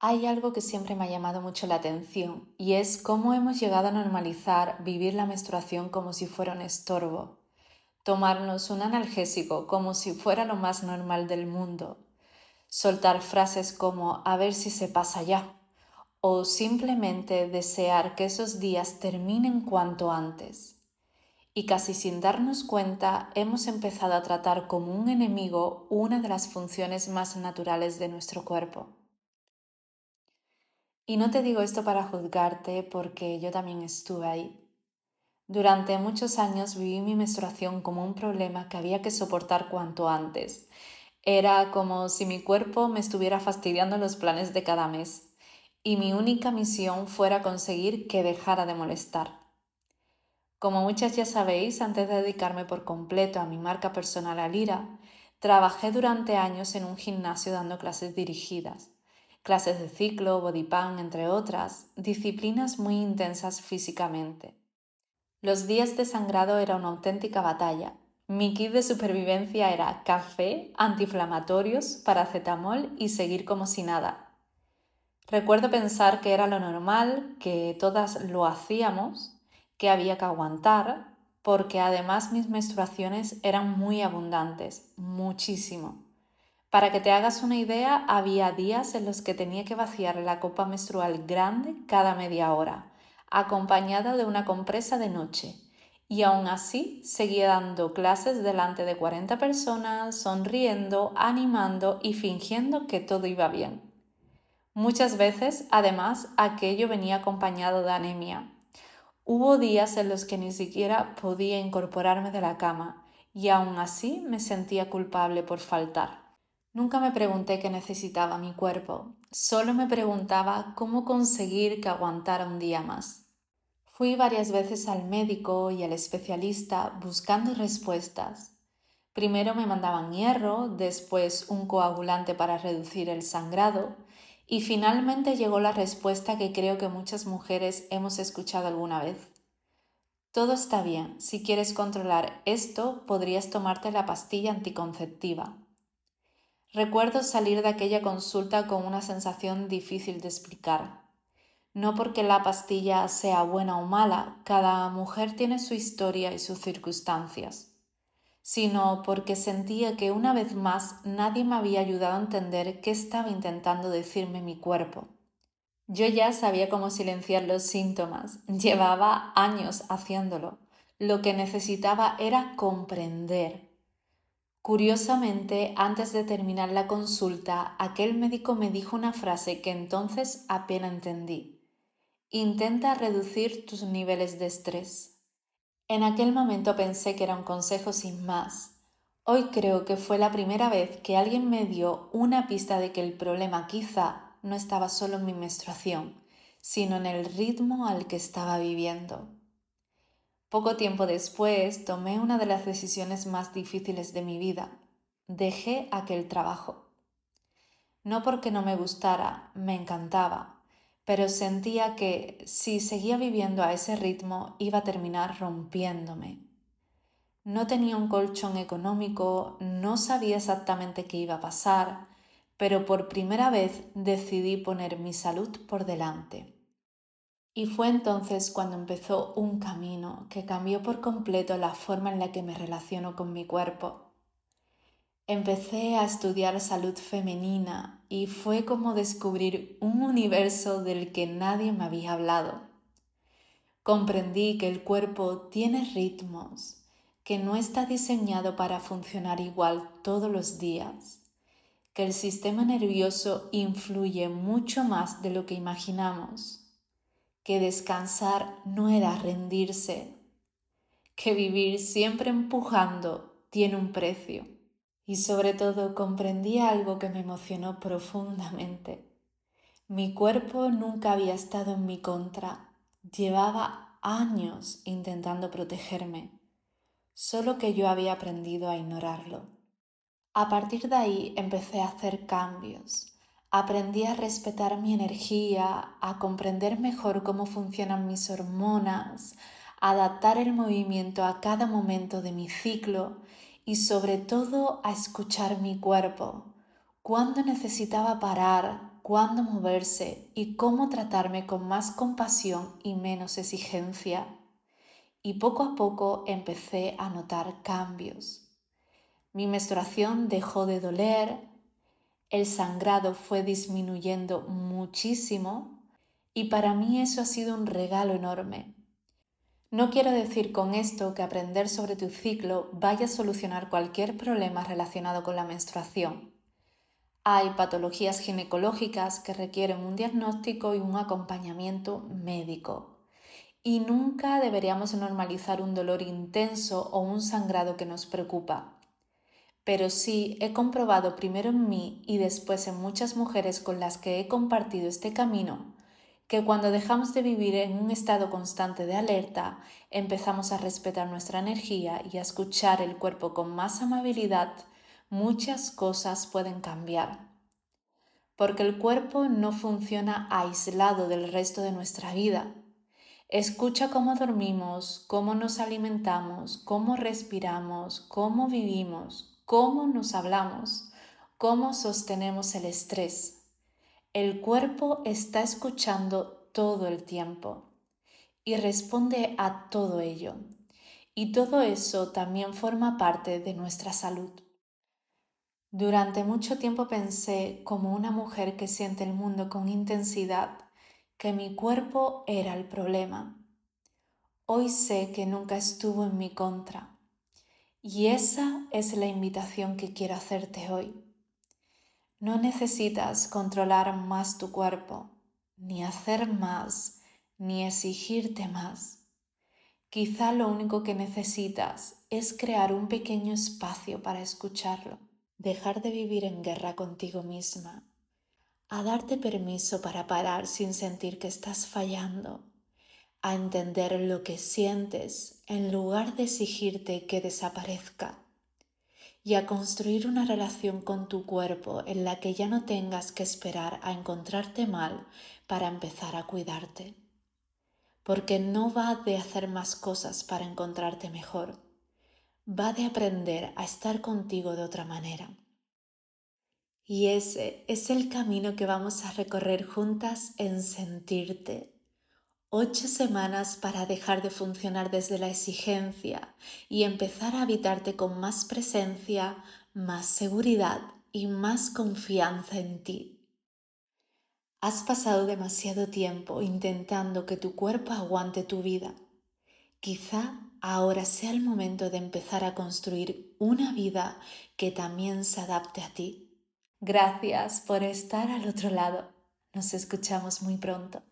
Hay algo que siempre me ha llamado mucho la atención y es cómo hemos llegado a normalizar vivir la menstruación como si fuera un estorbo, tomarnos un analgésico como si fuera lo más normal del mundo, soltar frases como a ver si se pasa ya o simplemente desear que esos días terminen cuanto antes. Y casi sin darnos cuenta hemos empezado a tratar como un enemigo una de las funciones más naturales de nuestro cuerpo. Y no te digo esto para juzgarte porque yo también estuve ahí. Durante muchos años viví mi menstruación como un problema que había que soportar cuanto antes. Era como si mi cuerpo me estuviera fastidiando los planes de cada mes y mi única misión fuera conseguir que dejara de molestar. Como muchas ya sabéis, antes de dedicarme por completo a mi marca personal Alira, trabajé durante años en un gimnasio dando clases dirigidas, clases de ciclo, body pump, entre otras, disciplinas muy intensas físicamente. Los días de sangrado era una auténtica batalla. Mi kit de supervivencia era café, antiinflamatorios, paracetamol y seguir como si nada. Recuerdo pensar que era lo normal, que todas lo hacíamos, que había que aguantar, porque además mis menstruaciones eran muy abundantes, muchísimo. Para que te hagas una idea, había días en los que tenía que vaciar la copa menstrual grande cada media hora, acompañada de una compresa de noche. Y aún así seguía dando clases delante de 40 personas, sonriendo, animando y fingiendo que todo iba bien. Muchas veces, además, aquello venía acompañado de anemia. Hubo días en los que ni siquiera podía incorporarme de la cama y aún así me sentía culpable por faltar. Nunca me pregunté qué necesitaba mi cuerpo, solo me preguntaba cómo conseguir que aguantara un día más. Fui varias veces al médico y al especialista buscando respuestas. Primero me mandaban hierro, después un coagulante para reducir el sangrado y finalmente llegó la respuesta que creo que muchas mujeres hemos escuchado alguna vez. Todo está bien, si quieres controlar esto podrías tomarte la pastilla anticonceptiva. Recuerdo salir de aquella consulta con una sensación difícil de explicar. No porque la pastilla sea buena o mala, cada mujer tiene su historia y sus circunstancias, sino porque sentía que una vez más nadie me había ayudado a entender qué estaba intentando decirme mi cuerpo. Yo ya sabía cómo silenciar los síntomas, llevaba años haciéndolo. Lo que necesitaba era comprender. Curiosamente, antes de terminar la consulta, aquel médico me dijo una frase que entonces apenas entendí. Intenta reducir tus niveles de estrés. En aquel momento pensé que era un consejo sin más. Hoy creo que fue la primera vez que alguien me dio una pista de que el problema quizá no estaba solo en mi menstruación, sino en el ritmo al que estaba viviendo. Poco tiempo después tomé una de las decisiones más difíciles de mi vida. Dejé aquel trabajo. No porque no me gustara, me encantaba, pero sentía que si seguía viviendo a ese ritmo iba a terminar rompiéndome. No tenía un colchón económico, no sabía exactamente qué iba a pasar, pero por primera vez decidí poner mi salud por delante. Y fue entonces cuando empezó un camino que cambió por completo la forma en la que me relaciono con mi cuerpo. Empecé a estudiar salud femenina y fue como descubrir un universo del que nadie me había hablado. Comprendí que el cuerpo tiene ritmos, que no está diseñado para funcionar igual todos los días, que el sistema nervioso influye mucho más de lo que imaginamos, que descansar no era rendirse, que vivir siempre empujando tiene un precio. Y sobre todo comprendí algo que me emocionó profundamente. Mi cuerpo nunca había estado en mi contra. Llevaba años intentando protegerme, solo que yo había aprendido a ignorarlo. A partir de ahí empecé a hacer cambios. Aprendí a respetar mi energía, a comprender mejor cómo funcionan mis hormonas, a adaptar el movimiento a cada momento de mi ciclo y sobre todo a escuchar mi cuerpo, cuándo necesitaba parar, cuándo moverse y cómo tratarme con más compasión y menos exigencia. Y poco a poco empecé a notar cambios. Mi menstruación dejó de doler, el sangrado fue disminuyendo muchísimo y para mí eso ha sido un regalo enorme. No quiero decir con esto que aprender sobre tu ciclo vaya a solucionar cualquier problema relacionado con la menstruación. Hay patologías ginecológicas que requieren un diagnóstico y un acompañamiento médico. Y nunca deberíamos normalizar un dolor intenso o un sangrado que nos preocupa. Pero sí he comprobado primero en mí y después en muchas mujeres con las que he compartido este camino que cuando dejamos de vivir en un estado constante de alerta, empezamos a respetar nuestra energía y a escuchar el cuerpo con más amabilidad, muchas cosas pueden cambiar. Porque el cuerpo no funciona aislado del resto de nuestra vida. Escucha cómo dormimos, cómo nos alimentamos, cómo respiramos, cómo vivimos, cómo nos hablamos, cómo sostenemos el estrés. El cuerpo está escuchando todo el tiempo y responde a todo ello. Y todo eso también forma parte de nuestra salud. Durante mucho tiempo pensé, como una mujer que siente el mundo con intensidad, que mi cuerpo era el problema. Hoy sé que nunca estuvo en mi contra. Y esa es la invitación que quiero hacerte hoy. No necesitas controlar más tu cuerpo, ni hacer más, ni exigirte más. Quizá lo único que necesitas es crear un pequeño espacio para escucharlo, dejar de vivir en guerra contigo misma, a darte permiso para parar sin sentir que estás fallando, a entender lo que sientes en lugar de exigirte que desaparezca y a construir una relación con tu cuerpo en la que ya no tengas que esperar a encontrarte mal para empezar a cuidarte. Porque no va de hacer más cosas para encontrarte mejor, va de aprender a estar contigo de otra manera. Y ese es el camino que vamos a recorrer juntas en sentirte. 8 semanas para dejar de funcionar desde la exigencia y empezar a habitarte con más presencia, más seguridad y más confianza en ti. Has pasado demasiado tiempo intentando que tu cuerpo aguante tu vida. Quizá ahora sea el momento de empezar a construir una vida que también se adapte a ti. Gracias por estar al otro lado. Nos escuchamos muy pronto.